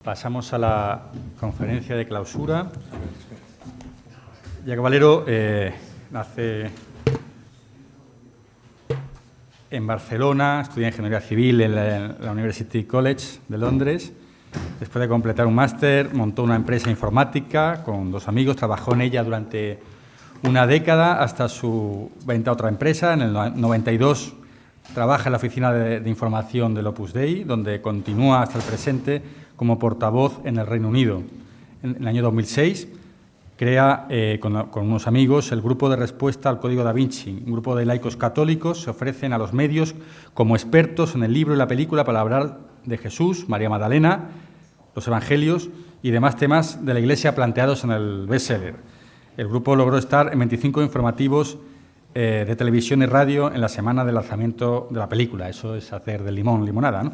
Pasamos a la conferencia de clausura. Jack Valero nace en Barcelona, estudia Ingeniería Civil en la University College de Londres. Después de completar un máster, montó una empresa informática con dos amigos, trabajó en ella durante una década hasta su venta a otra empresa. En el 92 trabaja en la oficina de información del Opus Dei, donde continúa hasta el presente como portavoz en el Reino Unido. En el año 2006 crea con unos amigos el Grupo de Respuesta al Código da Vinci. Un grupo de laicos católicos se ofrecen a los medios como expertos en el libro y la película para hablar de Jesús, María Magdalena, los Evangelios y demás temas de la Iglesia planteados en el bestseller. El grupo logró estar en 25 informativos de televisión y radio en la semana del lanzamiento de la película. Eso es hacer del limón limonada, ¿no?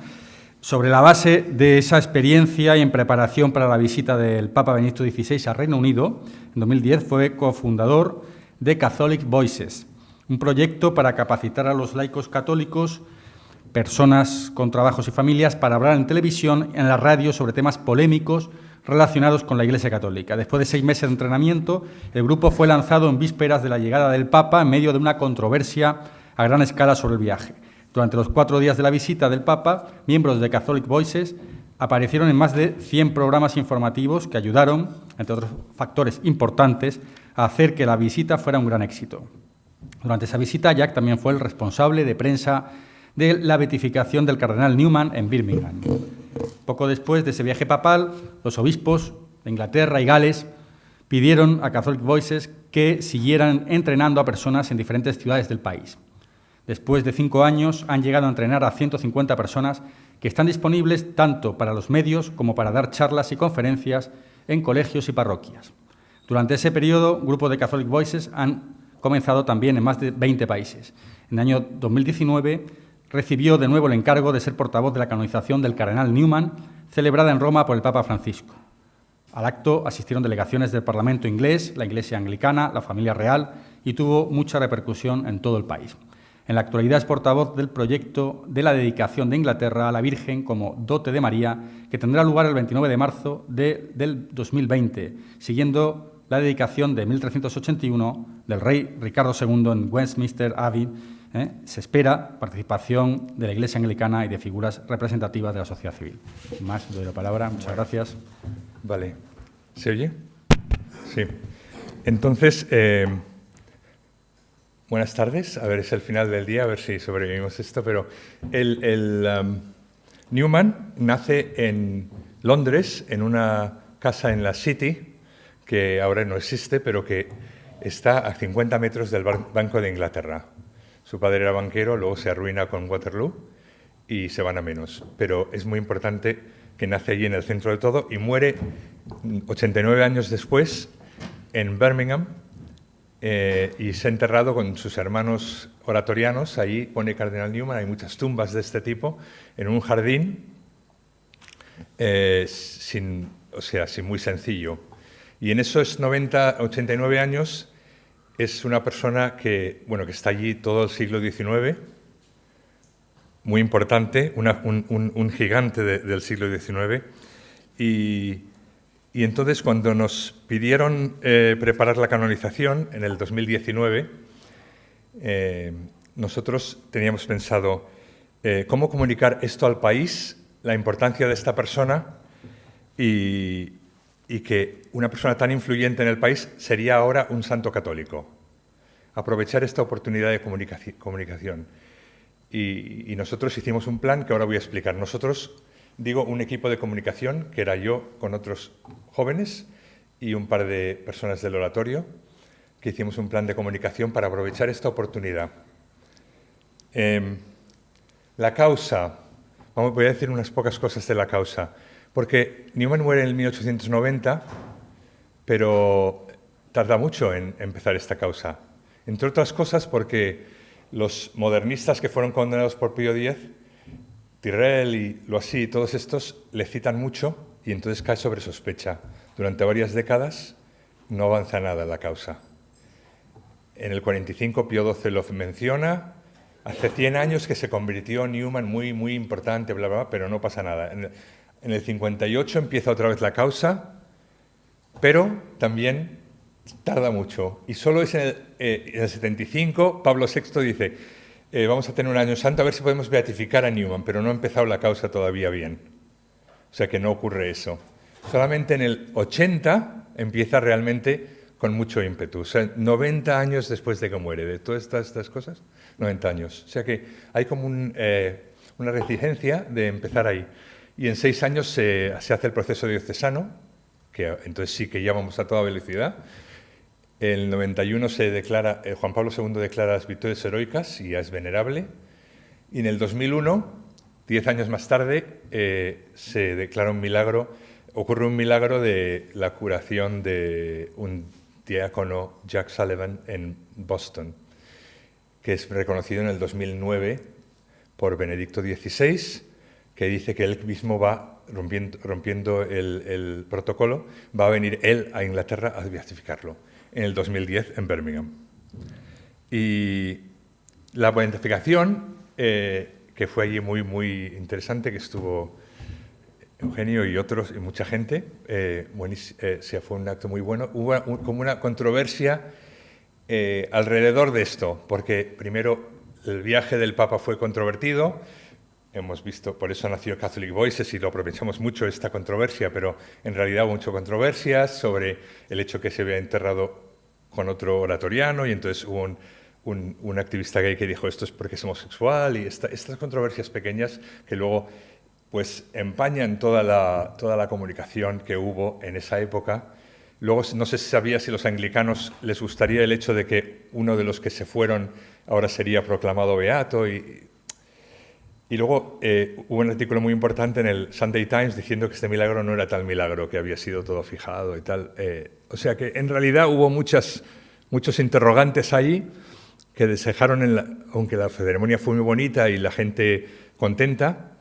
Sobre la base de esa experiencia y en preparación para la visita del Papa Benedicto XVI al Reino Unido, en 2010 fue cofundador de Catholic Voices, un proyecto para capacitar a los laicos católicos, personas con trabajos y familias, para hablar en televisión y en la radio sobre temas polémicos relacionados con la Iglesia Católica. Después de 6 meses de entrenamiento, el grupo fue lanzado en vísperas de la llegada del Papa en medio de una controversia a gran escala sobre el viaje. Durante los 4 días de la visita del Papa, miembros de Catholic Voices aparecieron en más de 100 programas informativos que ayudaron, entre otros factores importantes, a hacer que la visita fuera un gran éxito. Durante esa visita, Jack también fue el responsable de prensa de la beatificación del cardenal Newman en Birmingham. Poco después de ese viaje papal, los obispos de Inglaterra y Gales pidieron a Catholic Voices que siguieran entrenando a personas en diferentes ciudades del país. Después de 5 años, han llegado a entrenar a 150 personas que están disponibles tanto para los medios como para dar charlas y conferencias en colegios y parroquias. Durante ese periodo, grupos de Catholic Voices han comenzado también en más de 20 países. En el año 2019 recibió de nuevo el encargo de ser portavoz de la canonización del cardenal Newman, celebrada en Roma por el Papa Francisco. Al acto asistieron delegaciones del Parlamento inglés, la Iglesia anglicana, la familia real, y tuvo mucha repercusión en todo el país. En la actualidad es portavoz del proyecto de la dedicación de Inglaterra a la Virgen como dote de María, que tendrá lugar el 29 de marzo del 2020, siguiendo la dedicación de 1381 del rey Ricardo II en Westminster Abbey. Se espera participación de la Iglesia anglicana y de figuras representativas de la sociedad civil. Sin más, doy la palabra. Muchas gracias. Vale. ¿Se oye? Sí. Entonces, buenas tardes. A ver, es el final del día, a ver si sobrevivimos esto, pero Newman nace en Londres, en una casa en la City, que ahora no existe, pero que está a 50 metros del Banco de Inglaterra. Su padre era banquero, luego se arruina con Waterloo y se van a menos. Pero es muy importante que nace allí en el centro de todo y muere 89 años después en Birmingham y se ha enterrado con sus hermanos oratorianos. Allí pone Cardenal Newman, hay muchas tumbas de este tipo, en un jardín, sin muy sencillo. Y en esos 89 años es una persona que está allí todo el siglo XIX, muy importante, un gigante del siglo XIX. Y entonces, cuando nos pidieron preparar la canonización en el 2019, nosotros teníamos pensado cómo comunicar esto al país, la importancia de esta persona y que una persona tan influyente en el país sería ahora un santo católico. Aprovechar esta oportunidad de comunicación. Y nosotros hicimos un plan que ahora voy a explicar. Nosotros, un equipo de comunicación, que era yo con otros jóvenes y un par de personas del oratorio, que hicimos un plan de comunicación para aprovechar esta oportunidad. La causa, voy a decir unas pocas cosas de la causa. Porque Newman muere en el 1890, pero tarda mucho en empezar esta causa. Entre otras cosas porque los modernistas que fueron condenados por Pío X, Tyrrell y Loisy, todos estos le citan mucho y entonces cae sobre sospecha. Durante varias décadas no avanza nada la causa. En el 45 Pío XII lo menciona. Hace 100 años que se convirtió Newman muy importante, bla, bla, bla, pero no pasa nada. En el 58 empieza otra vez la causa, pero también tarda mucho. Y solo es en el 75, Pablo VI dice, vamos a tener un año santo a ver si podemos beatificar a Newman, pero no ha empezado la causa todavía bien. O sea que no ocurre eso. Solamente en el 80 empieza realmente con mucho ímpetu. O sea, 90 años después de que muere, de todas estas cosas, 90 años. O sea que hay como una reticencia de empezar ahí. Y en 6 años se hace el proceso diocesano, que entonces sí que ya vamos a toda velocidad. En el 91 se declara, Juan Pablo II declara las virtudes heroicas y ya es venerable. Y en el 2001, 10 años más tarde, se declara un milagro, ocurre un milagro de la curación de un diácono, Jack Sullivan, en Boston, que es reconocido en el 2009 por Benedicto XVI, que dice que él mismo va, rompiendo el protocolo, va a venir él a Inglaterra a beatificarlo, en el 2010 en Birmingham. Y la beatificación, que fue allí muy, muy interesante, que estuvo Eugenio y otros, y mucha gente, fue un acto muy bueno. Hubo como una controversia alrededor de esto, porque primero el viaje del Papa fue controvertido, hemos visto, por eso nació Catholic Voices y lo aprovechamos mucho esta controversia, pero en realidad hubo muchas controversias sobre el hecho que se había enterrado con otro oratoriano y entonces hubo un activista gay que dijo esto es porque es homosexual y estas controversias pequeñas que luego pues empañan toda la comunicación que hubo en esa época. Luego no se sabía si los anglicanos les gustaría el hecho de que uno de los que se fueron ahora sería proclamado beato. Y luego hubo un artículo muy importante en el Sunday Times diciendo que este milagro no era tal milagro, que había sido todo fijado y tal. O sea que en realidad hubo muchos interrogantes ahí que dejaron, aunque la ceremonia fue muy bonita y la gente contenta,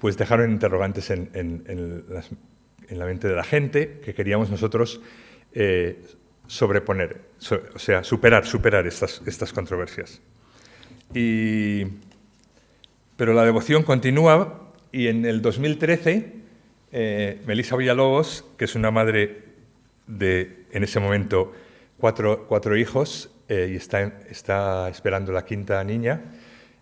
pues dejaron interrogantes en la mente de la gente que queríamos nosotros sobreponer, o sea, superar estas controversias. Pero la devoción continúa y en el 2013 Melissa Villalobos, que es una madre de, en ese momento, cuatro hijos y está esperando la quinta niña,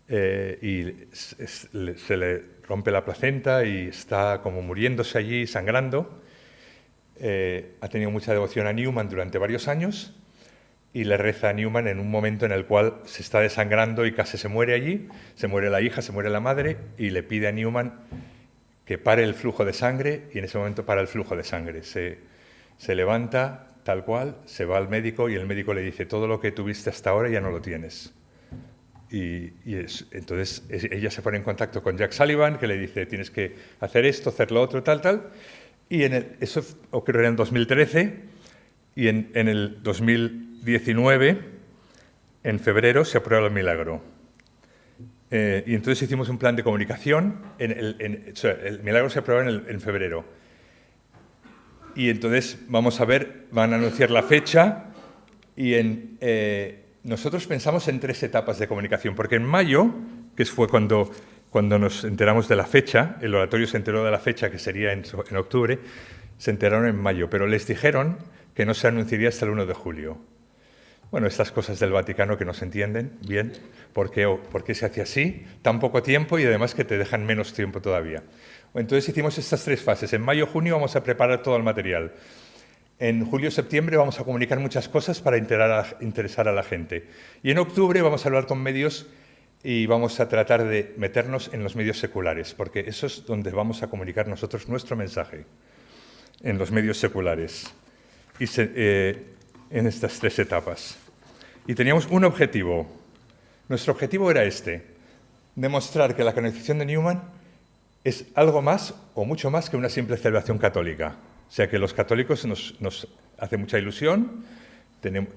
y se le rompe la placenta y está como muriéndose allí, sangrando. Ha tenido mucha devoción a Newman durante varios años y le reza a Newman en un momento en el cual se está desangrando y casi se muere allí, se muere la hija, se muere la madre y le pide a Newman que pare el flujo de sangre y en ese momento para el flujo de sangre. Se levanta tal cual, se va al médico y el médico le dice todo lo que tuviste hasta ahora ya no lo tienes. Entonces ella se pone en contacto con Jack Sullivan, que le dice tienes que hacer esto, hacer lo otro, tal. Y eso ocurrió en el 2013 y en el 2019, en febrero, se aprueba el milagro. Y entonces hicimos un plan de comunicación. El milagro se aprueba en febrero. Y entonces vamos a ver, van a anunciar la fecha y nosotros pensamos en 3 etapas de comunicación, porque en mayo, que fue cuando nos enteramos de la fecha, el oratorio se enteró de la fecha, que sería en octubre, se enteraron en mayo, pero les dijeron que no se anunciaría hasta el 1 de julio. Bueno, estas cosas del Vaticano que no se entienden bien, ¿por qué se hace así? Tan poco tiempo y además que te dejan menos tiempo todavía. Entonces hicimos estas 3 fases. En mayo-junio vamos a preparar todo el material. En julio-septiembre vamos a comunicar muchas cosas para interesar a la gente. Y en octubre vamos a hablar con medios y vamos a tratar de meternos en los medios seculares, porque eso es donde vamos a comunicar nosotros nuestro mensaje, en los medios seculares, en estas 3 etapas. Y teníamos un objetivo. Nuestro objetivo era demostrar que la canonización de Newman es algo más o mucho más que una simple celebración católica. O sea que los católicos nos hace mucha ilusión,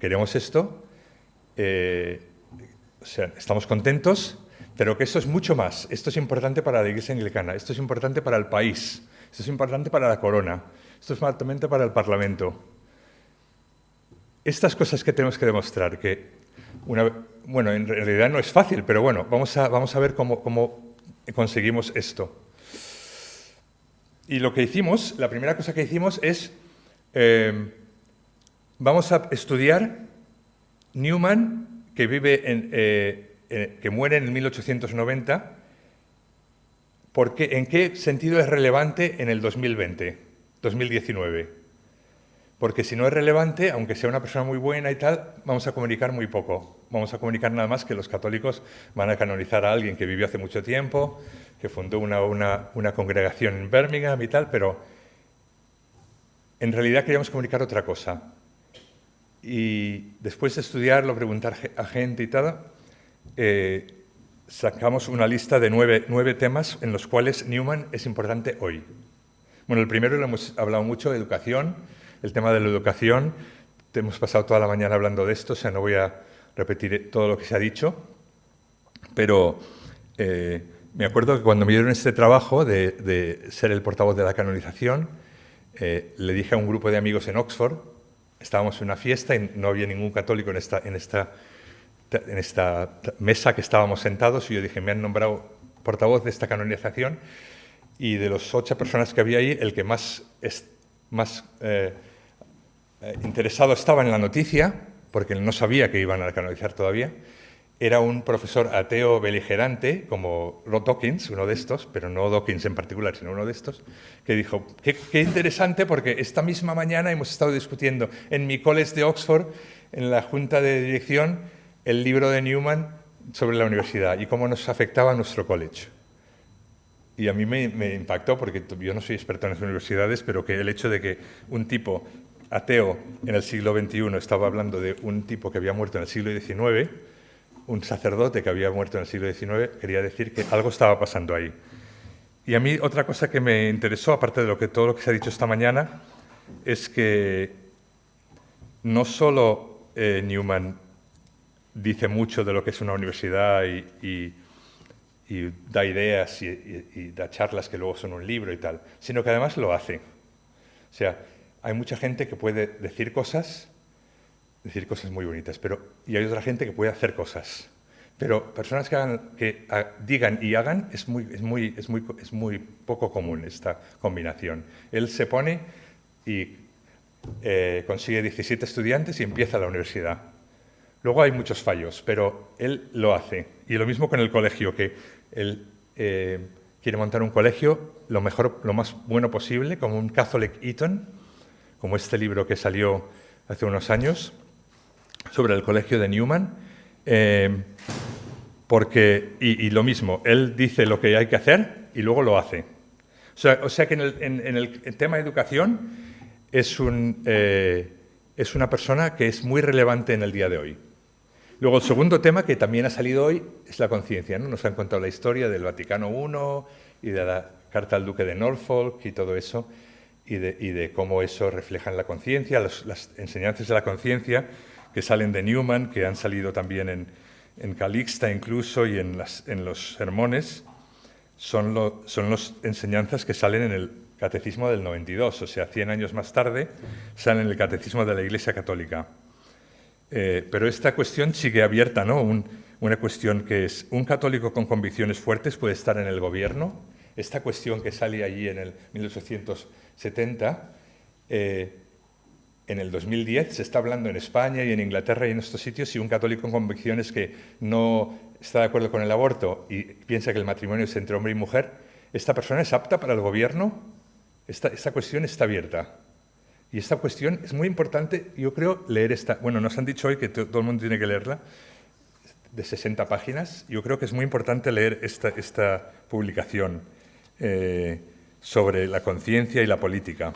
queremos esto, o sea, estamos contentos, pero que esto es mucho más. Esto es importante para la Iglesia Anglicana, esto es importante para el país, esto es importante para la corona, esto es importante para el Parlamento. Estas cosas que tenemos que demostrar, bueno, en realidad no es fácil, pero bueno, vamos a ver cómo conseguimos esto. Y lo que hicimos, la primera cosa que hicimos es, vamos a estudiar Newman, que que muere en 1890, ¿en qué sentido es relevante en el 2020, 2019? Porque si no es relevante, aunque sea una persona muy buena y tal, vamos a comunicar muy poco. Vamos a comunicar nada más que los católicos van a canonizar a alguien que vivió hace mucho tiempo, que fundó una congregación en Birmingham y tal, pero en realidad queríamos comunicar otra cosa. Y después de estudiarlo, preguntar a gente y tal, sacamos una lista de 9 temas en los cuales Newman es importante hoy. Bueno, el primero lo hemos hablado mucho, educación, el tema de la educación. Hemos pasado toda la mañana hablando de esto, o sea, no voy a repetir todo lo que se ha dicho, pero me acuerdo que cuando me dieron este trabajo de ser el portavoz de la canonización, le dije a un grupo de amigos en Oxford, estábamos en una fiesta y no había ningún católico en esta mesa que estábamos sentados, y yo dije, me han nombrado portavoz de esta canonización, y de las 8 personas que había ahí, el que más interesado estaba en la noticia, porque él no sabía que iban a canonizar todavía, era un profesor ateo beligerante, como Rod Dawkins, uno de estos, pero no Dawkins en particular, sino uno de estos, que dijo, qué interesante, porque esta misma mañana hemos estado discutiendo en mi college de Oxford, en la junta de dirección, el libro de Newman sobre la universidad y cómo nos afectaba a nuestro college. Y a mí me impactó, porque yo no soy experto en las universidades, pero que el hecho de que un tipo ateo en el siglo XXI estaba hablando de un tipo que había muerto en el siglo XIX, un sacerdote que había muerto en el siglo XIX, quería decir que algo estaba pasando ahí. Y a mí otra cosa que me interesó, aparte de todo lo que se ha dicho esta mañana, es que no solo Newman dice mucho de lo que es una universidad y da ideas y da charlas que luego son un libro y tal, sino que además lo hace. O sea, hay mucha gente que puede decir cosas muy bonitas, y hay otra gente que puede hacer cosas. Pero personas que digan y hagan es muy poco común esta combinación. Él se pone y consigue 17 estudiantes y empieza la universidad. Luego hay muchos fallos, pero él lo hace. Y lo mismo con el colegio, que él quiere montar un colegio lo más bueno posible, como un Catholic Eton, como este libro que salió hace unos años sobre el colegio de Newman. Y lo mismo, él dice lo que hay que hacer y luego lo hace. O sea que en el tema de educación es una persona que es muy relevante en el día de hoy. Luego, el segundo tema que también ha salido hoy es la conciencia, ¿no? Nos han contado la historia del Vaticano I y de la carta al duque de Norfolk y todo eso, y de cómo eso refleja en la conciencia, las enseñanzas de la conciencia que salen de Newman, que han salido también en Calixta incluso y en los sermones, son las enseñanzas que salen en el Catecismo del 92, o sea, 100 años más tarde, salen en el Catecismo de la Iglesia Católica. Pero esta cuestión sigue abierta, ¿no? Una cuestión que es, ¿un católico con convicciones fuertes puede estar en el gobierno? Esta cuestión que sale allí en el 1870, en el 2010 se está hablando en España y en Inglaterra y en estos sitios, si un católico con convicciones que no está de acuerdo con el aborto y piensa que el matrimonio es entre hombre y mujer, ¿esta persona es apta para el gobierno? Esta cuestión está abierta. Y esta cuestión es muy importante, yo creo, leer esta. Bueno, nos han dicho hoy que todo el mundo tiene que leerla, de 60 páginas. Yo creo que es muy importante leer esta publicación sobre la conciencia y la política.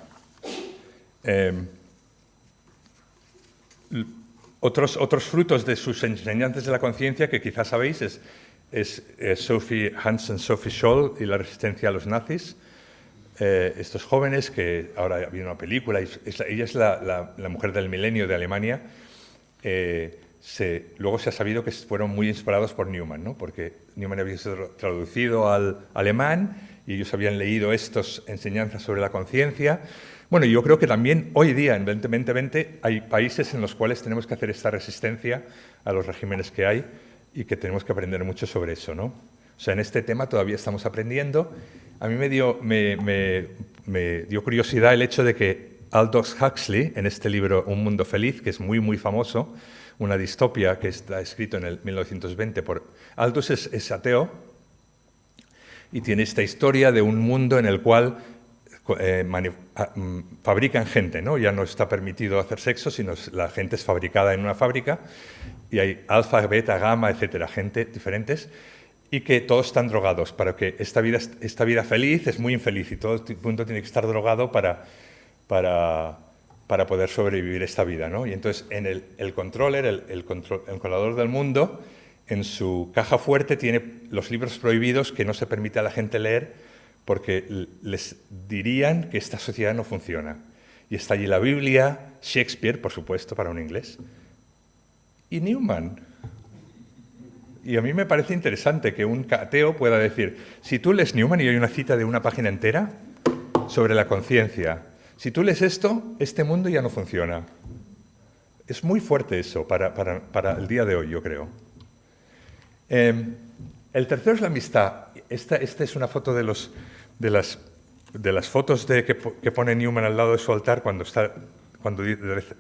Otros frutos de sus enseñanzas de la conciencia que quizás sabéis es Sophie Hansen, Sophie Scholl y la resistencia a los nazis. Estos jóvenes, que ahora ha habido una película, ella es la mujer del milenio de Alemania, luego se ha sabido que fueron muy inspirados por Newman, ¿no? Porque Newman había sido traducido al alemán y ellos habían leído estas enseñanzas sobre la conciencia. Bueno, yo creo que también hoy día, en 2020, hay países en los cuales tenemos que hacer esta resistencia a los regímenes que hay y que tenemos que aprender mucho sobre eso, ¿no? O sea, en este tema todavía estamos aprendiendo. A mí me me dio curiosidad el hecho de que Aldous Huxley, en este libro Un mundo feliz, que es muy, muy famoso, una distopia que está escrito en el 1920 por... Aldous es ateo y tiene esta historia de un mundo en el cual fabrican gente, ¿no? Ya no está permitido hacer sexo, sino la gente es fabricada en una fábrica y hay alfa, beta, gamma, etcétera, gente diferentes, y que todos están drogados, para que esta vida feliz es muy infeliz y todo el mundo tiene que estar drogado para poder sobrevivir esta vida, ¿no? Y entonces en el controller, el controlador del mundo, en su caja fuerte tiene los libros prohibidos que no se permite a la gente leer porque les dirían que esta sociedad no funciona. Y está allí la Biblia, Shakespeare, por supuesto, para un inglés, y Newman. Y a mí me parece interesante que un ateo pueda decir, si tú lees Newman, y hay una cita de una página entera sobre la conciencia, si tú lees esto, este mundo ya no funciona. Es muy fuerte eso para el día de hoy, yo creo. El tercero es la amistad. Esta es una foto de las fotos que pone Newman al lado de su altar cuando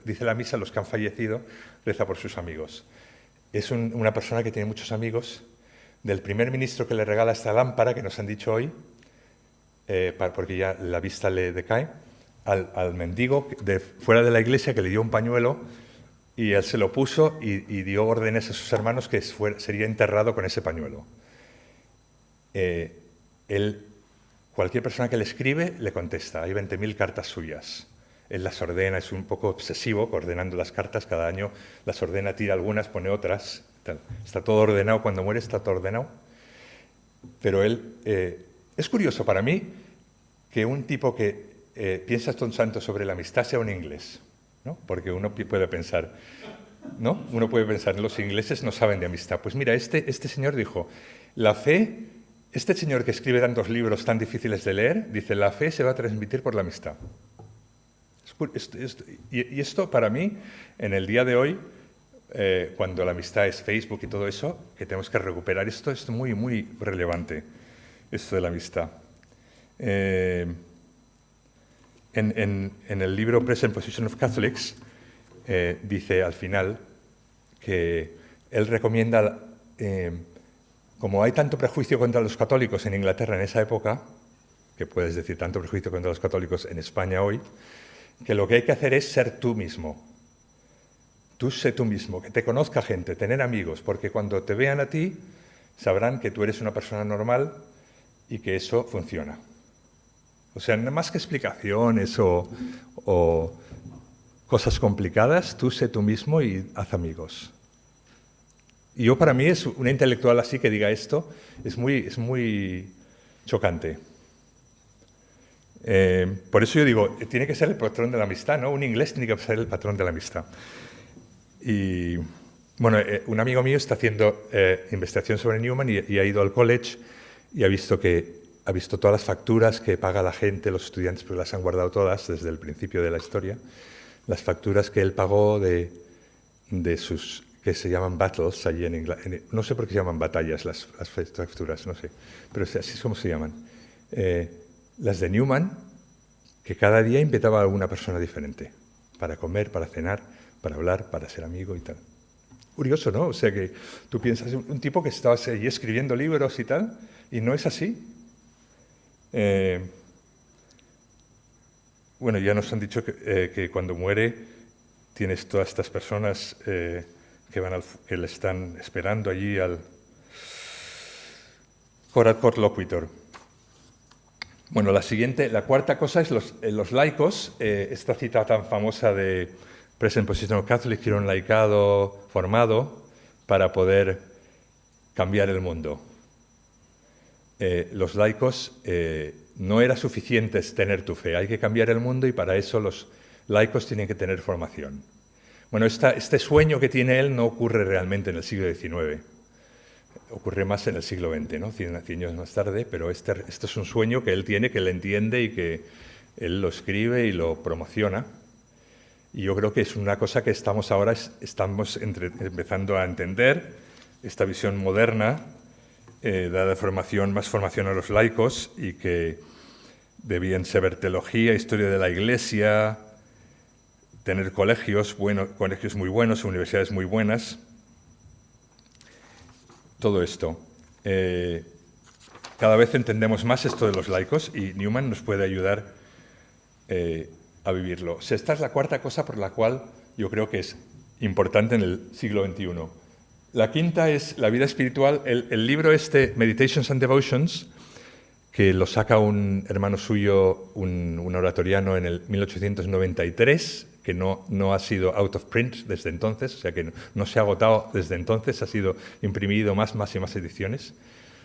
dice la misa, los que han fallecido, reza por sus amigos. Es una persona que tiene muchos amigos, del primer ministro que le regala esta lámpara, que nos han dicho hoy, porque ya la vista le decae, al mendigo fuera de la iglesia que le dio un pañuelo y él se lo puso y dio órdenes a sus hermanos que sería enterrado con ese pañuelo. Cualquier persona que le escribe le contesta. Hay 20.000 cartas suyas. Él las ordena, es un poco obsesivo ordenando las cartas. Cada año las ordena, tira algunas, pone otras. Está todo ordenado. Cuando muere está todo ordenado. Pero él... es curioso para mí que un tipo que piensa tanto sobre la amistad sea un inglés, ¿no? Porque uno puede pensar, ¿no? Uno puede pensar, los ingleses no saben de amistad. Pues mira, este señor dijo, la fe... Este señor que escribe tantos libros tan difíciles de leer, dice, la fe se va a transmitir por la amistad. Y esto, para mí, en el día de hoy, cuando la amistad es Facebook y todo eso, que tenemos que recuperar esto, es muy, muy relevante, esto de la amistad. En el libro Present Position of Catholics, dice al final que él recomienda... como hay tanto prejuicio contra los católicos en Inglaterra en esa época, que puedes decir tanto prejuicio contra los católicos en España hoy, que lo que hay que hacer es ser tú mismo. Tú sé tú mismo, que te conozca gente, tener amigos, porque cuando te vean a ti, sabrán que tú eres una persona normal y que eso funciona. O sea, no más que explicaciones o cosas complicadas, tú sé tú mismo y haz amigos. Y yo, para mí, es una intelectual así que diga esto, es muy chocante. Por eso yo digo, tiene que ser el patrón de la amistad, ¿no? Un inglés tiene que ser el patrón de la amistad. Y, bueno, un amigo mío está haciendo investigación sobre Newman y ha ido al college y ha visto todas las facturas que paga la gente, los estudiantes, porque las han guardado todas desde el principio de la historia, las facturas que él pagó de sus... que se llaman battles allí en Inglaterra. No sé por qué se llaman batallas las facturas, no sé, pero así es como se llaman. Las de Newman, que cada día invitaba a alguna persona diferente, para comer, para cenar, para hablar, para ser amigo y tal. Curioso, ¿no? O sea que tú piensas, un tipo que estaba allí escribiendo libros y tal, y no es así. Bueno, ya nos han dicho que cuando muere tienes todas estas personas... que le están esperando allí al Court Loquitur. Bueno, la cuarta cosa es los laicos. Esta cita tan famosa de Present Position of Catholics, quiero un laicado formado para poder cambiar el mundo. Los laicos, no era suficiente tener tu fe, hay que cambiar el mundo y para eso los laicos tienen que tener formación. Bueno, este sueño que tiene él no ocurre realmente en el siglo XIX, ocurre más en el siglo XX, ¿no? 100 años más tarde, pero este es un sueño que él tiene, que él entiende y que él lo escribe y lo promociona. Y yo creo que es una cosa que estamos empezando a entender, esta visión moderna, da más formación a los laicos y que debían saber teología, historia de la Iglesia, tener colegios muy buenos, universidades muy buenas. Todo esto. Cada vez entendemos más esto de los laicos y Newman nos puede ayudar a vivirlo. O sea, esta es la cuarta cosa por la cual yo creo que es importante en el siglo XXI. La quinta es la vida espiritual. El libro Meditations and Devotions, que lo saca un hermano suyo, un oratoriano, en el 1893, que no ha sido out of print desde entonces, o sea que no se ha agotado desde entonces, ha sido imprimido más y más ediciones.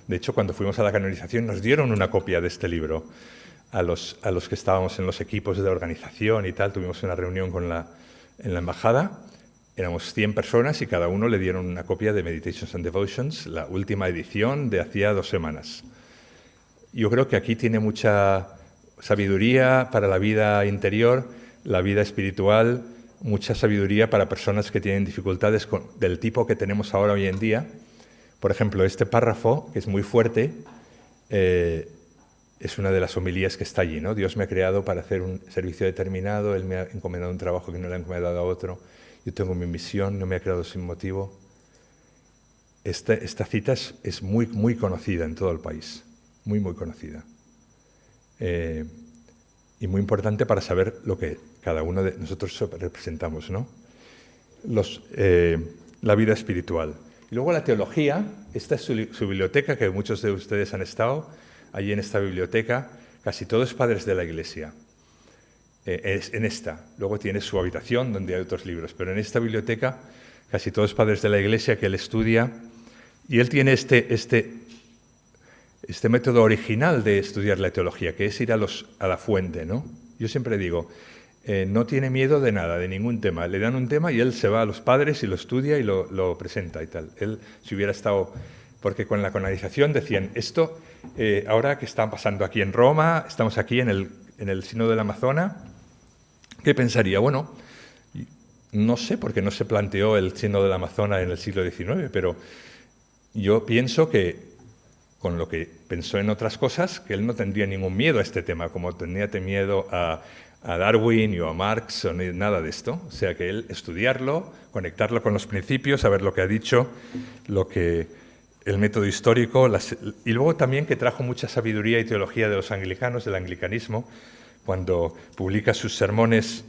De hecho, cuando fuimos a la canonización nos dieron una copia de este libro a los que estábamos en los equipos de organización y tal. Tuvimos una reunión en la embajada, éramos 100 personas y cada uno le dieron una copia de Meditations and Devotions, la última edición de hacía 2 semanas. Yo creo que aquí tiene mucha sabiduría para la vida interior, la vida espiritual, mucha sabiduría para personas que tienen dificultades del tipo que tenemos ahora hoy en día. Por ejemplo, este párrafo, que es muy fuerte, es una de las homilías que está allí, ¿no? Dios me ha creado para hacer un servicio determinado, Él me ha encomendado un trabajo que no le ha encomendado a otro, yo tengo mi misión, no me ha creado sin motivo. Esta cita es muy, muy conocida en todo el país, muy, muy conocida. Y muy importante para saber lo que cada uno de nosotros representamos, ¿no? La vida espiritual. Y luego la teología. Esta es su biblioteca, que muchos de ustedes han estado allí en esta biblioteca. Casi todos padres de la Iglesia. Es en esta. Luego tiene su habitación donde hay otros libros, pero en esta biblioteca casi todos padres de la Iglesia que él estudia. Y él tiene este método original de estudiar la teología, que es ir a la fuente, ¿no? Yo siempre digo, no tiene miedo de nada, de ningún tema. Le dan un tema y él se va a los padres y lo estudia y lo presenta y tal. Él, si hubiera estado... Porque con la canonización decían, esto, ahora que está pasando aquí en Roma, estamos aquí en el Sínodo del Amazonas, ¿qué pensaría? Bueno, no sé, porque no se planteó el Sínodo del Amazonas en el siglo XIX, pero yo pienso que con lo que pensó en otras cosas, que él no tendría ningún miedo a este tema, como tenía miedo a Darwin o a Marx o nada de esto. O sea, que él estudiarlo, conectarlo con los principios, saber lo que ha dicho, el método histórico, y luego también que trajo mucha sabiduría y teología de los anglicanos, del anglicanismo, cuando publica sus sermones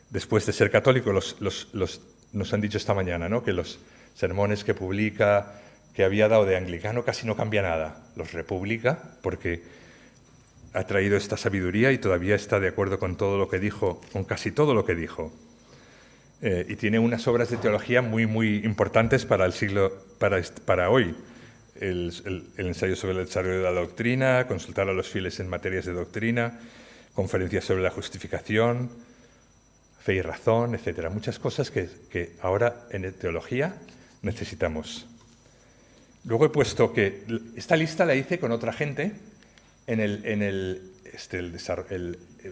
después de ser católico. Nos han dicho esta mañana, ¿no?, que los sermones que publica, que había dado de anglicano, casi no cambia nada. Los republica porque ha traído esta sabiduría y todavía está de acuerdo con todo lo que dijo, con casi todo lo que dijo. Y tiene unas obras de teología muy, muy importantes para el siglo, para hoy. El ensayo sobre el desarrollo de la doctrina, consultar a los fieles en materias de doctrina, conferencias sobre la justificación, fe y razón, etcétera. Muchas cosas que ahora en teología necesitamos. Luego he puesto que esta lista la hice con otra gente en el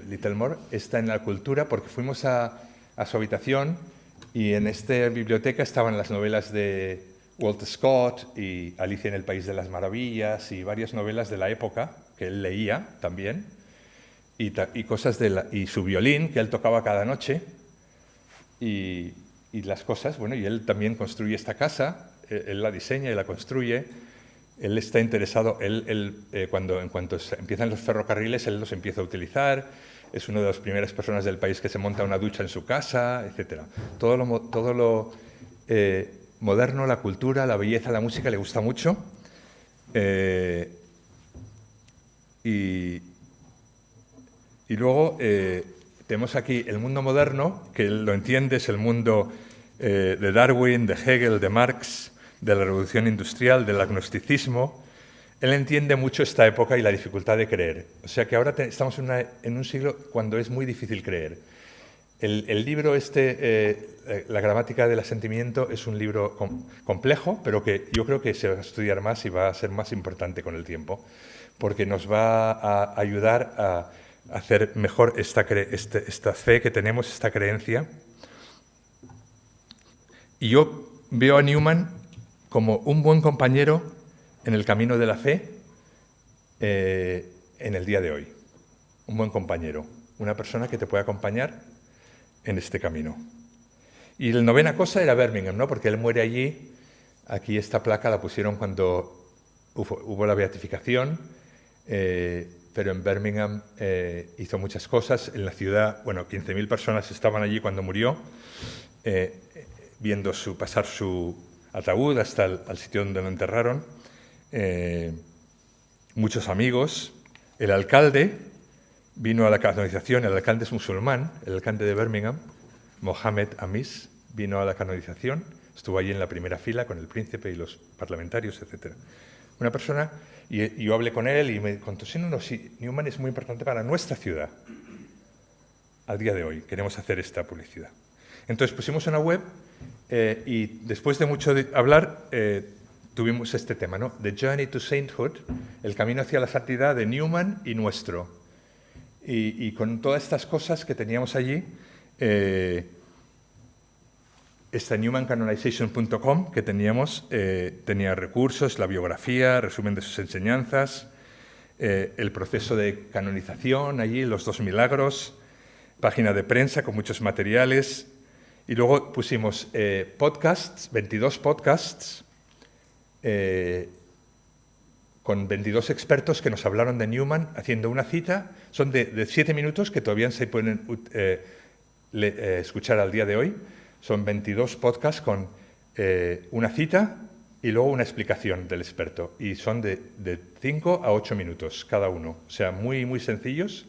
Littlemore, está en la cultura, porque fuimos a su habitación y en esta biblioteca estaban las novelas de Walter Scott y Alicia en el País de las Maravillas y varias novelas de la época que él leía también, y cosas y su violín que él tocaba cada noche, y las cosas, bueno, y él también construye esta casa, él la diseña y la construye. Él está interesado, en cuanto empiezan los ferrocarriles, él los empieza a utilizar. Es una de las primeras personas del país que se monta una ducha en su casa, etc. Todo lo moderno, la cultura, la belleza, la música le gusta mucho. Y luego tenemos aquí el mundo moderno, que él lo entiende, es el mundo de Darwin, de Hegel, de Marx, de la revolución industrial, del agnosticismo. Él entiende mucho esta época y la dificultad de creer. O sea que ahora estamos en un siglo cuando es muy difícil creer. El libro La gramática del asentimiento, es un libro complejo, pero que yo creo que se va a estudiar más y va a ser más importante con el tiempo, porque nos va a ayudar a hacer mejor esta fe que tenemos, esta creencia. Y yo veo a Newman como un buen compañero en el camino de la fe, en el día de hoy. Un buen compañero, una persona que te puede acompañar en este camino. Y la novena cosa era Birmingham, ¿no? Porque él muere allí. Aquí esta placa la pusieron cuando hubo la beatificación, pero en Birmingham hizo muchas cosas. En la ciudad, bueno, 15.000 personas estaban allí cuando murió, viendo pasar su ataúd hasta el sitio donde lo enterraron. Muchos amigos. El alcalde vino a la canonización. El alcalde es musulmán, el alcalde de Birmingham, Mohammed Amis, vino a la canonización. Estuvo allí en la primera fila con el príncipe y los parlamentarios, etc. Una persona, y yo hablé con él y me contó, sí, Newman es muy importante para nuestra ciudad. Al día de hoy queremos hacer esta publicidad. Entonces pusimos una web y después de mucho hablar tuvimos este tema, ¿no? The Journey to Sainthood, el camino hacia la santidad de Newman y nuestro. Y con todas estas cosas que teníamos allí, esta newmancanonization.com que teníamos tenía recursos, la biografía, resumen de sus enseñanzas, el proceso de canonización allí, los 2 milagros, página de prensa con muchos materiales, y luego pusimos podcasts, 22 podcasts, con 22 expertos que nos hablaron de Newman haciendo una cita. Son de 7 minutos que todavía se pueden escuchar al día de hoy. Son 22 podcasts con una cita y luego una explicación del experto. Y son de 5 a 8 minutos cada uno. O sea, muy, muy sencillos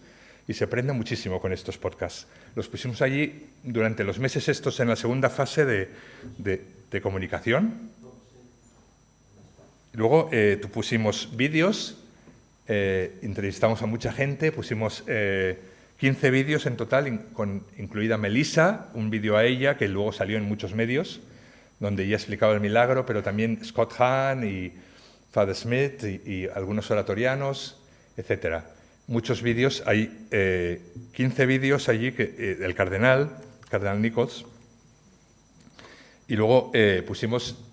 y se aprende muchísimo con estos podcasts. Los pusimos allí durante los meses estos en la segunda fase de comunicación. Luego pusimos vídeos, entrevistamos a mucha gente, pusimos 15 vídeos en total, incluida Melissa, un vídeo a ella que luego salió en muchos medios, donde ella explicaba el milagro, pero también Scott Hahn y Father Smith y algunos oratorianos, etc. Muchos vídeos, hay 15 vídeos allí del Cardenal Nichols, y luego pusimos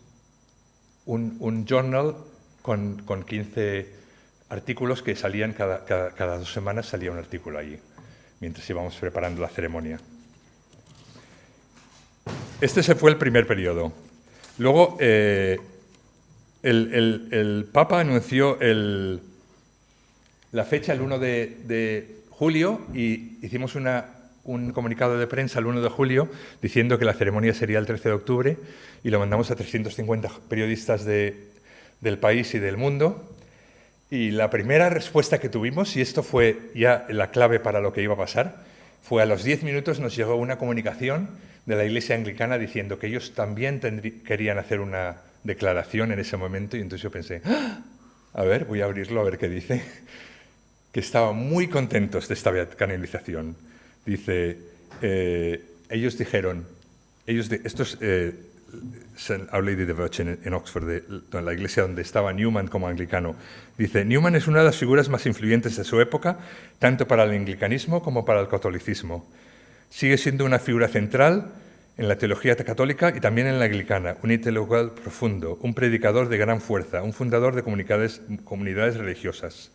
un journal con 15 artículos que salían cada 2 semanas, salía un artículo allí, mientras íbamos preparando la ceremonia. Este se fue el primer periodo. Luego, el Papa anunció la fecha, el 1 de julio, y hicimos un comunicado de prensa el 1 de julio diciendo que la ceremonia sería el 13 de octubre y lo mandamos a 350 periodistas del país y del mundo. Y la primera respuesta que tuvimos, y esto fue ya la clave para lo que iba a pasar, fue a los 10 minutos nos llegó una comunicación de la Iglesia Anglicana diciendo que ellos también querían hacer una declaración en ese momento, y entonces yo pensé, a ver, voy a abrirlo a ver qué dice, que estaban muy contentos de esta canonización. Dice, ellos dijeron, esto es Our Lady of the Virgin en Oxford, la iglesia donde estaba Newman como anglicano. Dice, Newman es una de las figuras más influyentes de su época, tanto para el anglicanismo como para el catolicismo. Sigue siendo una figura central en la teología católica y también en la anglicana, un intelectual profundo, un predicador de gran fuerza, un fundador de comunidades religiosas.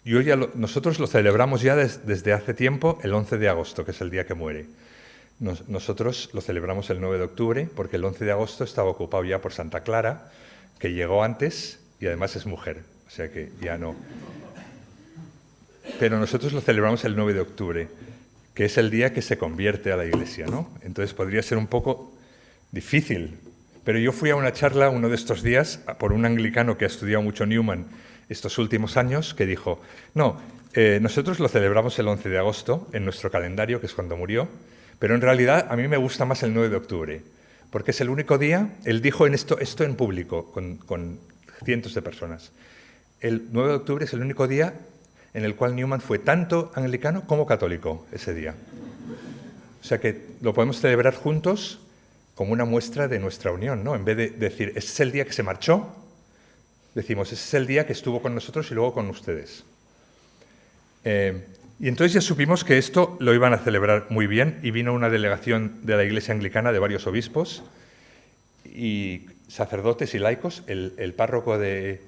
Y hoy nosotros lo celebramos ya desde hace tiempo, el 11 de agosto, que es el día que muere. Nosotros lo celebramos el 9 de octubre, porque el 11 de agosto estaba ocupado ya por Santa Clara, que llegó antes y además es mujer, o sea que ya no. Pero nosotros lo celebramos el 9 de octubre, que es el día que se convierte a la Iglesia, ¿no? Entonces podría ser un poco difícil. Pero yo fui a una charla uno de estos días por un anglicano que ha estudiado mucho Newman estos últimos años, que dijo, no, nosotros lo celebramos el 11 de agosto en nuestro calendario, que es cuando murió, pero en realidad a mí me gusta más el 9 de octubre, porque es el único día, él dijo esto en público, con cientos de personas, el 9 de octubre es el único día en el cual Newman fue tanto anglicano como católico ese día. O sea que lo podemos celebrar juntos como una muestra de nuestra unión, ¿no? En vez de decir, ese es el día que se marchó, decimos, ese es el día que estuvo con nosotros y luego con ustedes. Y entonces ya supimos que esto lo iban a celebrar muy bien y vino una delegación de la Iglesia Anglicana de varios obispos y sacerdotes y laicos. El párroco de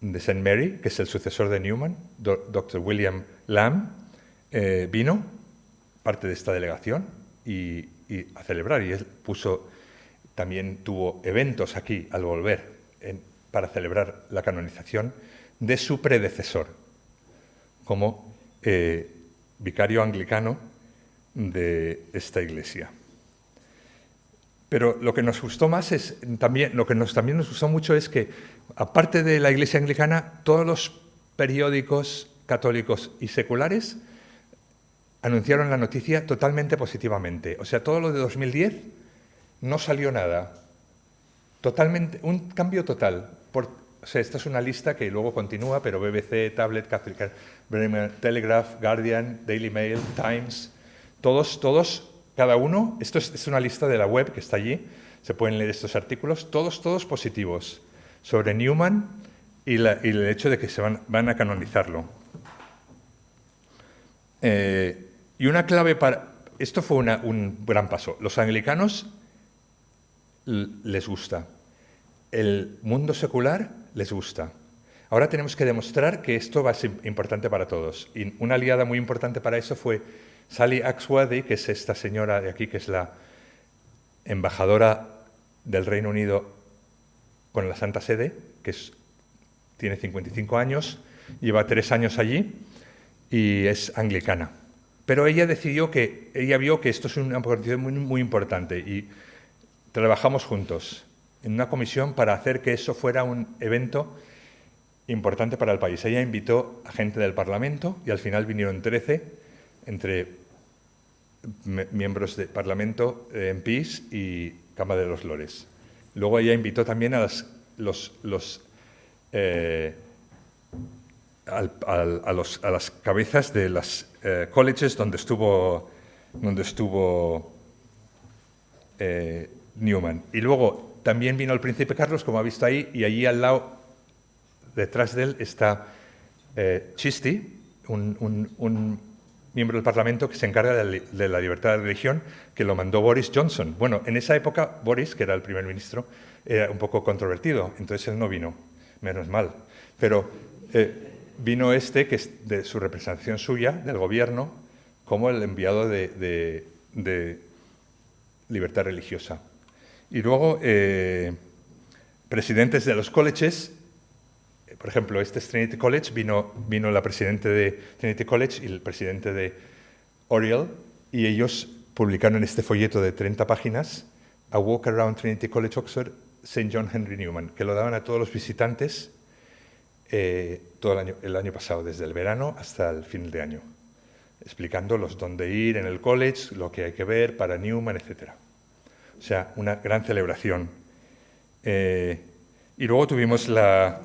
de St. Mary, que es el sucesor de Newman, Dr. William Lamb, vino, parte de esta delegación, y a celebrar. Y él también tuvo eventos aquí al volver para celebrar la canonización de su predecesor como vicario anglicano de esta iglesia. Pero lo que nos gustó más es también, también nos gustó mucho es que, aparte de la iglesia anglicana, todos los periódicos católicos y seculares anunciaron la noticia totalmente positivamente. O sea, todo lo de 2010 no salió nada. Totalmente, un cambio total. O sea, esta es una lista que luego continúa, pero BBC, Tablet, Catholic, Telegraph, Guardian, Daily Mail, Times, todos, cada uno, esto es una lista de la web que está allí, se pueden leer estos artículos, todos positivos sobre Newman y el hecho de que van a canonizarlo. Y una clave para... Esto fue un gran paso. Los anglicanos les gusta. El mundo secular les gusta. Ahora tenemos que demostrar que esto va a ser importante para todos. Y una aliada muy importante para eso fue Sally Axworthy, que es esta señora de aquí, que es la embajadora del Reino Unido con la Santa Sede, que tiene 55 años, lleva 3 años allí y es anglicana. Pero ella vio que esto es una oportunidad muy, muy importante y trabajamos juntos en una comisión para hacer que eso fuera un evento importante para el país. Ella invitó a gente del Parlamento y al final vinieron 13 entre miembros del Parlamento, MPs y Cámara de los Lores. Luego ella invitó también a las cabezas de las colleges donde estuvo Newman. Y luego también vino el príncipe Carlos, como ha visto ahí, y allí al lado, detrás de él, está Christie, un miembro del Parlamento que se encarga de la libertad de religión, que lo mandó Boris Johnson. Bueno, en esa época Boris, que era el primer ministro, era un poco controvertido, entonces él no vino, menos mal. Pero vino que es de su representación suya, del gobierno, como el enviado de libertad religiosa. Y luego, presidentes de los colleges, por ejemplo, este es Trinity College, vino la presidenta de Trinity College y el presidente de Oriel, y ellos publicaron este folleto de 30 páginas, A Walk Around Trinity College, Oxford, St. John Henry Newman, que lo daban a todos los visitantes todo el año pasado, desde el verano hasta el fin de año, explicándolos dónde ir en el college, lo que hay que ver para Newman, etc. O sea, una gran celebración. Y luego tuvimos la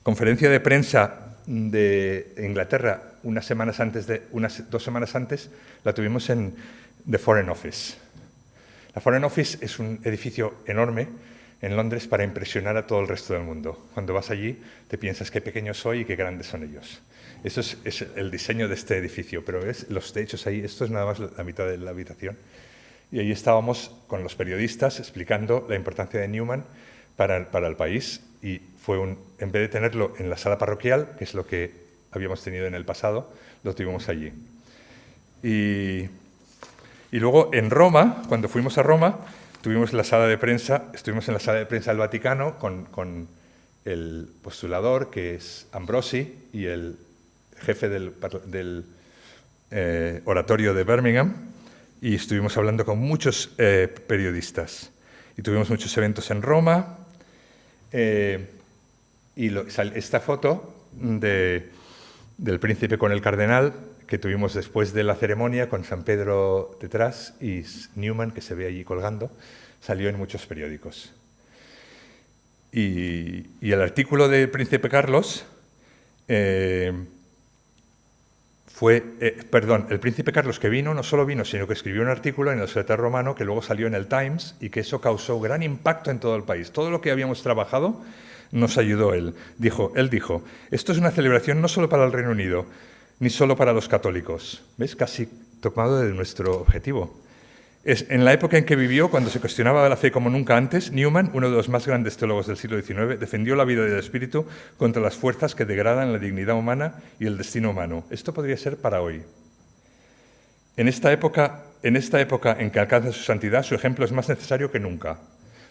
conferencia de prensa de Inglaterra unas 2 semanas antes, la tuvimos en The Foreign Office. La Foreign Office es un edificio enorme en Londres para impresionar a todo el resto del mundo. Cuando vas allí te piensas qué pequeños soy y qué grandes son ellos. Eso es el diseño de este edificio, pero ves los techos ahí, esto es nada más la mitad de la habitación. Y ahí estábamos con los periodistas explicando la importancia de Newman para el país, y en vez de tenerlo en la sala parroquial, que es lo que habíamos tenido en el pasado, lo tuvimos allí. Y luego en Roma, cuando fuimos a Roma, estuvimos en la sala de prensa del Vaticano con el postulador, que es Ambrosi, y el jefe del oratorio de Birmingham, y estuvimos hablando con muchos periodistas. Y tuvimos muchos eventos en Roma. Esta foto del príncipe con el cardenal que tuvimos después de la ceremonia, con San Pedro detrás y Newman, que se ve allí colgando, salió en muchos periódicos. Y el artículo del príncipe Carlos el príncipe Carlos, que vino, no solo vino, sino que escribió un artículo en el Observatorio Romano que luego salió en el Times, y que eso causó gran impacto en todo el país. Todo lo que habíamos trabajado nos ayudó él. Él dijo, esto es una celebración no solo para el Reino Unido, ni solo para los católicos. ¿Ves? Casi tomado de nuestro objetivo. En la época en que vivió, cuando se cuestionaba la fe como nunca antes, Newman, uno de los más grandes teólogos del siglo XIX, defendió la vida del espíritu contra las fuerzas que degradan la dignidad humana y el destino humano. Esto podría ser para hoy. En esta época en que alcanza su santidad, su ejemplo es más necesario que nunca.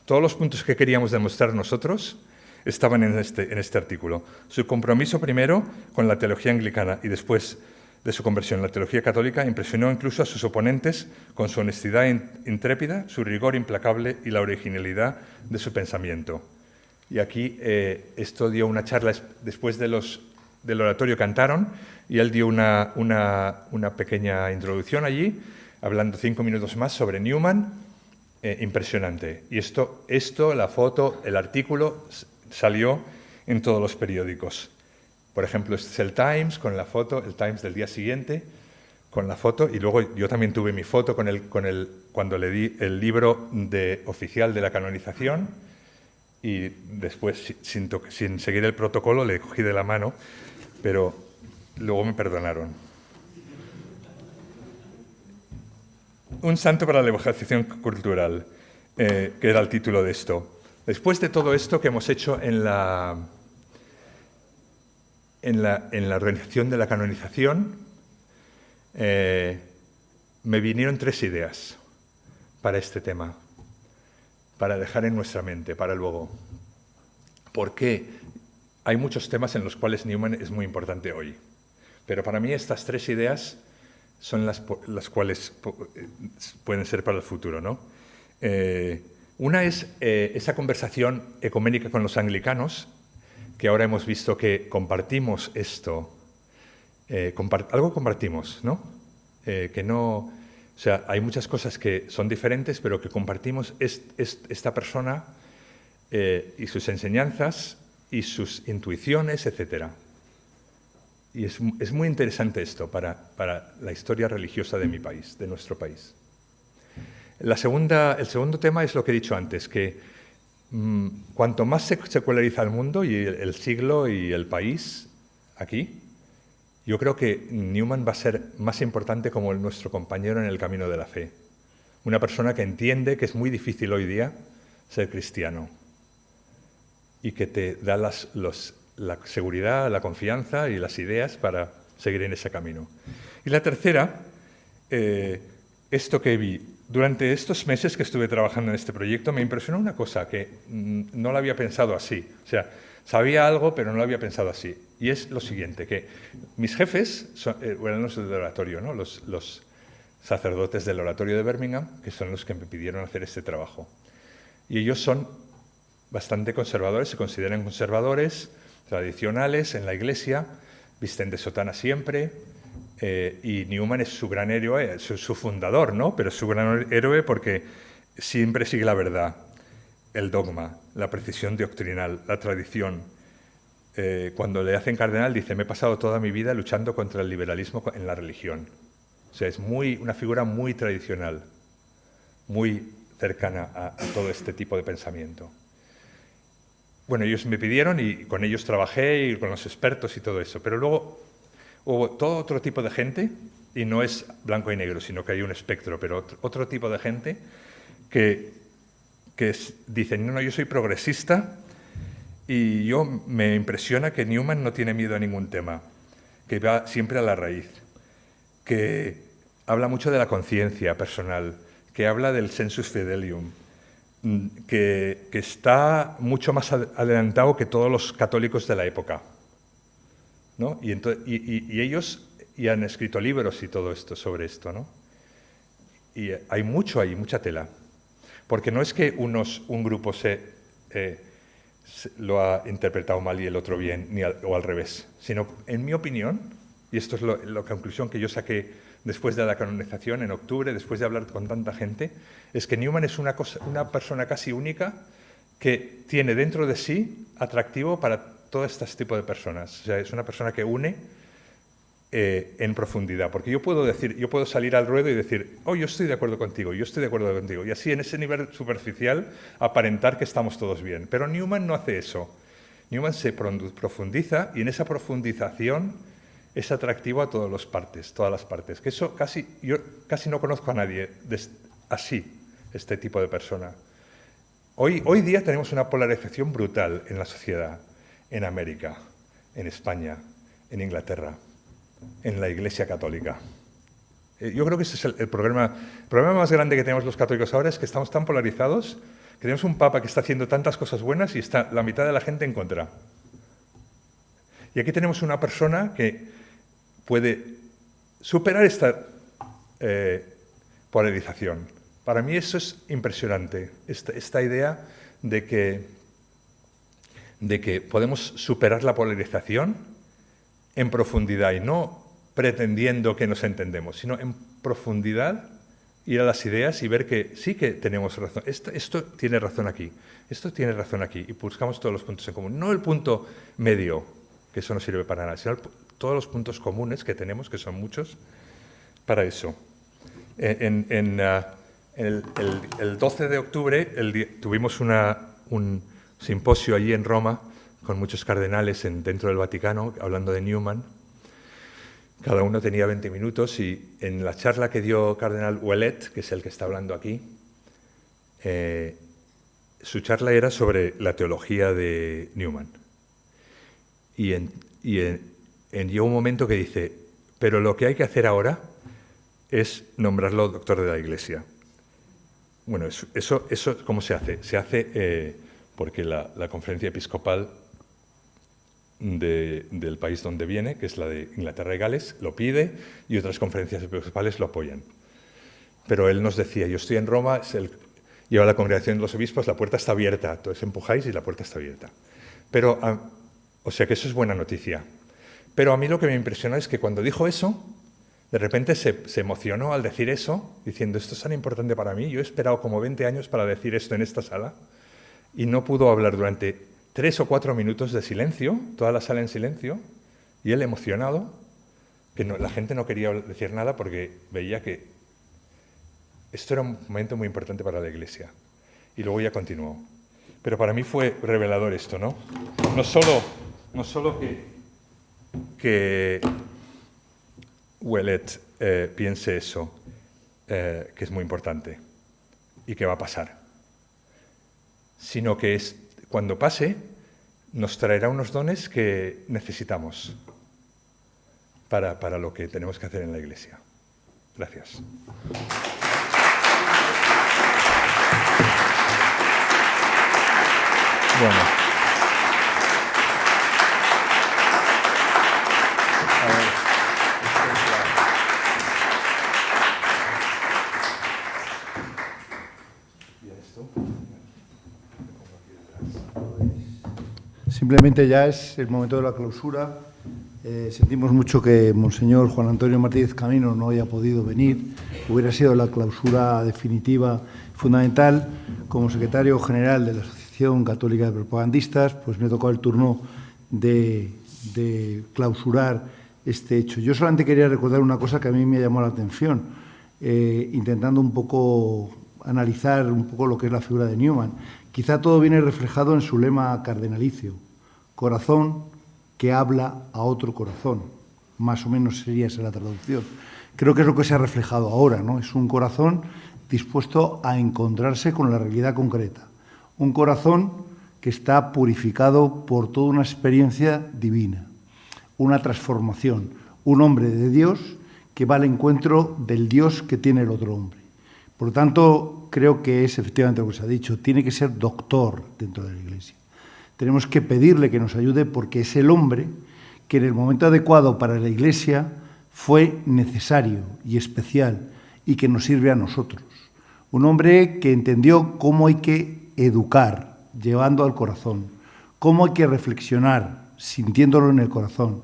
Todos los puntos que queríamos demostrar nosotros estaban en este artículo. Su compromiso primero con la teología anglicana y después de su conversión en la teología católica impresionó incluso a sus oponentes con su honestidad intrépida, su rigor implacable y la originalidad de su pensamiento. Y aquí esto dio una charla después del oratorio cantaron y él dio una pequeña introducción allí, hablando 5 minutos más sobre Newman, impresionante. Y esto, la foto, el artículo salió en todos los periódicos. Por ejemplo, este es el Times con la foto, el Times del día siguiente con la foto, y luego yo también tuve mi foto cuando le di el libro oficial de la canonización, y después, sin seguir el protocolo, le cogí de la mano, pero luego me perdonaron. Un santo para la evangelización cultural, que era el título de esto. Después de todo esto que hemos hecho en la organización de la canonización, me vinieron 3 ideas para este tema, para dejar en nuestra mente, para luego. Porque hay muchos temas en los cuales Newman es muy importante hoy, pero para mí estas 3 ideas son las cuales pueden ser para el futuro, ¿no? Una es esa conversación ecuménica con los anglicanos, que ahora hemos visto que compartimos esto, algo compartimos, ¿no? O sea, hay muchas cosas que son diferentes, pero que compartimos esta persona y sus enseñanzas y sus intuiciones, etc. Y es muy interesante esto para la historia religiosa de mi país, de nuestro país. El segundo tema es lo que he dicho antes, que cuanto más se seculariza el mundo y el siglo y el país aquí, yo creo que Newman va a ser más importante como nuestro compañero en el camino de la fe. Una persona que entiende que es muy difícil hoy día ser cristiano y que te da la seguridad, la confianza y las ideas para seguir en ese camino. Y la tercera, esto que vi. Durante estos meses que estuve trabajando en este proyecto me impresionó una cosa que no lo había pensado así. O sea, sabía algo, pero no lo había pensado así. Y es lo siguiente, que mis jefes eran los del oratorio, ¿no? Los sacerdotes del oratorio de Birmingham, que son los que me pidieron hacer este trabajo. Y ellos son bastante conservadores, se consideran conservadores, tradicionales en la iglesia, visten de sotana siempre. Y Newman es su gran héroe, su fundador, ¿no? Pero es su gran héroe porque siempre sigue la verdad, el dogma, la precisión doctrinal, la tradición. Cuando le hacen cardenal dice, me he pasado toda mi vida luchando contra el liberalismo en la religión. O sea, es una figura muy tradicional, muy cercana a todo este tipo de pensamiento. Bueno, ellos me pidieron y con ellos trabajé y con los expertos y todo eso, pero luego hubo todo otro tipo de gente, y no es blanco y negro, sino que hay un espectro, pero otro tipo de gente que dicen, no, yo soy progresista y me impresiona que Newman no tiene miedo a ningún tema, que va siempre a la raíz, que habla mucho de la conciencia personal, que habla del sensus fidelium, que está mucho más adelantado que todos los católicos de la época, ¿no? Y ellos ya han escrito libros y todo esto sobre esto, ¿no? Y hay mucha tela. Porque no es que un grupo lo ha interpretado mal y el otro bien, o al revés, sino, en mi opinión, y esto es la conclusión que yo saqué después de la canonización en octubre, después de hablar con tanta gente, es que Newman es una persona casi única que tiene dentro de sí atractivo para todo este tipo de personas. O sea, es una persona que une en profundidad. Porque yo puedo salir al ruedo y decir, oh, yo estoy de acuerdo contigo, yo estoy de acuerdo contigo. Y así, en ese nivel superficial, aparentar que estamos todos bien. Pero Newman no hace eso. Newman se profundiza y en esa profundización es atractivo a todas las partes. Que eso yo casi no conozco a nadie así este tipo de persona. Hoy día tenemos una polarización brutal en la sociedad, en América, en España, en Inglaterra, en la Iglesia Católica. Yo creo que ese es el problema más grande que tenemos los católicos ahora, es que estamos tan polarizados, que tenemos un papa que está haciendo tantas cosas buenas y está la mitad de la gente en contra. Y aquí tenemos una persona que puede superar esta polarización. Para mí eso es impresionante, esta idea de que podemos superar la polarización en profundidad y no pretendiendo que nos entendemos, sino en profundidad ir a las ideas y ver que sí que tenemos razón. Esto tiene razón aquí, esto tiene razón aquí, y buscamos todos los puntos en común. No el punto medio, que eso no sirve para nada, sino todos los puntos comunes que tenemos, que son muchos, para eso. El 12 de octubre tuvimos un simposio allí en Roma con muchos cardenales dentro del Vaticano, hablando de Newman. Cada uno tenía 20 minutos y en la charla que dio Cardenal Ouellet, que es el que está hablando aquí, su charla era sobre la teología de Newman. Y llegó un momento que dice, pero lo que hay que hacer ahora es nombrarlo doctor de la Iglesia. Bueno, eso ¿cómo se hace? Se hace porque la conferencia episcopal del país donde viene, que es la de Inglaterra y Gales, lo pide y otras conferencias episcopales lo apoyan. Pero él nos decía, yo estoy en Roma, lleva la congregación de los obispos, la puerta está abierta, entonces empujáis y la puerta está abierta. Pero, o sea que eso es buena noticia. Pero a mí lo que me impresionó es que cuando dijo eso, de repente se emocionó al decir eso, diciendo, esto es tan importante para mí, yo he esperado como 20 años para decir esto en esta sala, y no pudo hablar durante 3 o 4 minutos de silencio, toda la sala en silencio, y él emocionado, que la gente no quería decir nada porque veía que esto era un momento muy importante para la Iglesia. Y luego ya continuó. Pero para mí fue revelador esto, ¿no? No solo que Ouellet piense eso, que es muy importante y que va a pasar, sino que cuando pase nos traerá unos dones que necesitamos para lo que tenemos que hacer en la Iglesia. Gracias. Bueno. A ver. Simplemente ya es el momento de la clausura. Sentimos mucho que Monseñor Juan Antonio Martínez Camino no haya podido venir. Hubiera sido la clausura definitiva, fundamental. Como secretario general de la Asociación Católica de Propagandistas, pues me tocó el turno de clausurar este hecho. Yo solamente quería recordar una cosa que a mí me llamó la atención, intentando un poco analizar un poco lo que es la figura de Newman. Quizá todo viene reflejado en su lema cardenalicio, corazón que habla a otro corazón. Más o menos sería esa la traducción. Creo que es lo que se ha reflejado ahora, ¿no? Es un corazón dispuesto a encontrarse con la realidad concreta. Un corazón que está purificado por toda una experiencia divina, una transformación, un hombre de Dios que va al encuentro del Dios que tiene el otro hombre. Por lo tanto, creo que es efectivamente lo que se ha dicho, tiene que ser doctor dentro de la Iglesia. Tenemos que pedirle que nos ayude porque es el hombre que en el momento adecuado para la Iglesia fue necesario y especial y que nos sirve a nosotros. Un hombre que entendió cómo hay que educar, llevando al corazón, cómo hay que reflexionar, sintiéndolo en el corazón.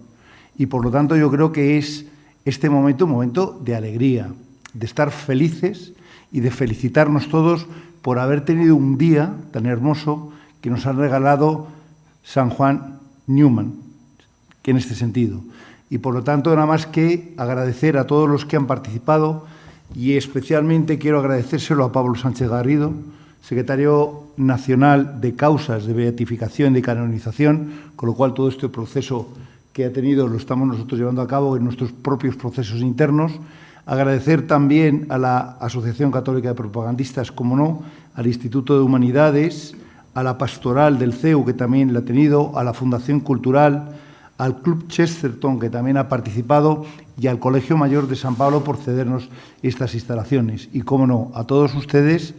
Y por lo tanto yo creo que es este momento un momento de alegría, de estar felices y de felicitarnos todos por haber tenido un día tan hermoso que nos ha regalado San Juan Newman, que en este sentido. Y por lo tanto, nada más que agradecer a todos los que han participado y especialmente quiero agradecérselo a Pablo Sánchez Garrido, secretario nacional de causas de beatificación y de canonización, con lo cual todo este proceso que ha tenido lo estamos nosotros llevando a cabo en nuestros propios procesos internos, Agradecer también a la Asociación Católica de Propagandistas, como no, al Instituto de Humanidades, a la Pastoral del CEU, que también la ha tenido, a la Fundación Cultural, al Club Chesterton, que también ha participado, y al Colegio Mayor de San Pablo por cedernos estas instalaciones. Y, cómo no, a todos ustedes,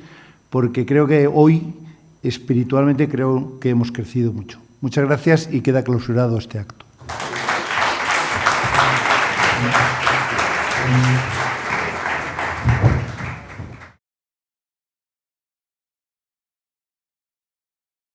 porque creo que hoy, espiritualmente, creo que hemos crecido mucho. Muchas gracias y queda clausurado este acto.